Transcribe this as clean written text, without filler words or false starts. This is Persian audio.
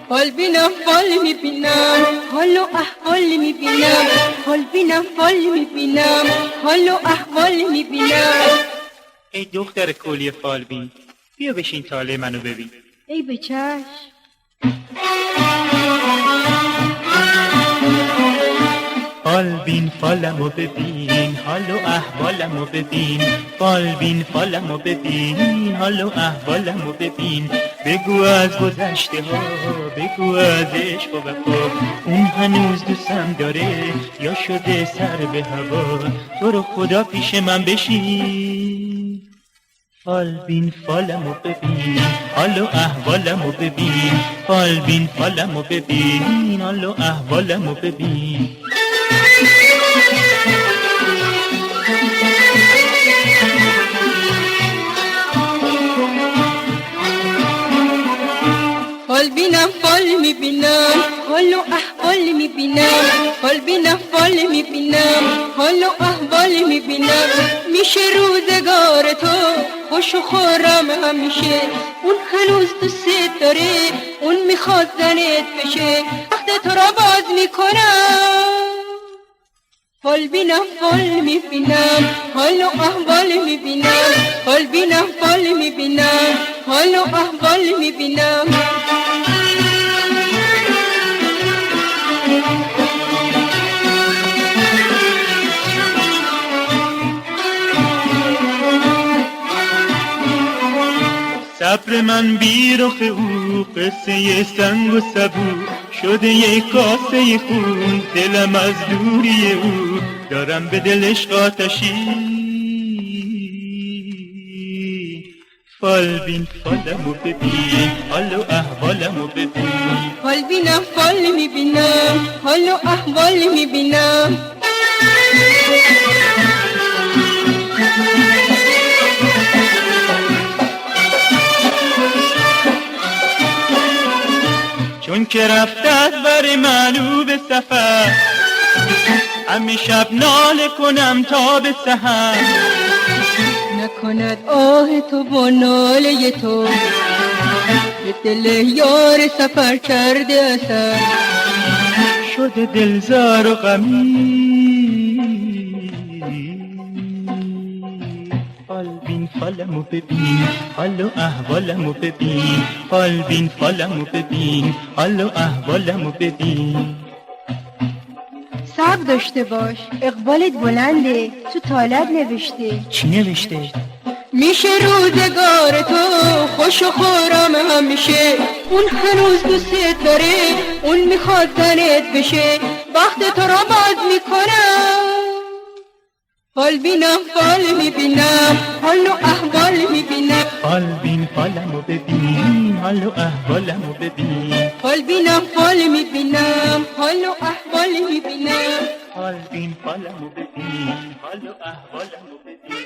حال بینم فال میبینم حال و احوال میبینم حال بینم فال میبینم حال و احوال میبینم. ای دختر کلی فال بین، بیا بشین طالع منو ببین. ای به چشم. فال بین فالمو ببین، حال و احوالمو ببین. فال بین فالمو ببین، حال و احوالمو ببین. بگو از گذشته ها، بگو از عشق و وفا، اون هنوز دوستم داره یا شده سر به هوا؟ تو رو خدا پیش من بشین. فال بین فالمو ببین، حال و احوالمو ببین. فال بین فالمو ببین، حال و احوالمو ببین. حال بینم فال میبینم حال و احوال میبینم حال بینم فال میبینم حال و احوال میبینم. میشه روزگار تو خوش و خورم همیشه، اون هنوز دوست داره، اون میخواد زنت بشه، وقت تو را باز میکنم. حال بینم فال میبینم حال و احوال میبینم حال بینم فال میبینم حال و احوال میبینم. صبر من بی رخ او، قصه سنگ و سبو شده یک کاسه خون. دلم از دوری او دارم به دلش آتشی. فال بین فالمو ببین، حال و احوالمو ببین. حال بینم فال میبینم حال و احوال میبینم. چون که رفته از بر منو به سفر، همه شب ناله کنم تا به سحر. نکند آه تو با ناله تو به دل یار سفر کرده اثر. شده دلزار و غمی. فال بین فالمو ببین، حال و احوالمو ببین. فال بین فالمو ببین، حال و احوالمو ببین. صبر داشته باش، اقبالت بلنده، تو طالب نوشته. چی نوشته؟ میشه روزگار تو خوش و خورم همیشه، اون هنوز دوست داره، اون میخواد زنت بشه، وقت تو را باز میکنم. حال بینم فال میبینم حال و احوال میبینم. فال بین فالمو ببین، حال و احوالمو ببین. حال بینم فال میبینم حال و احوال میبینم. فال بین فالمو ببین، حال و احوالمو ببین.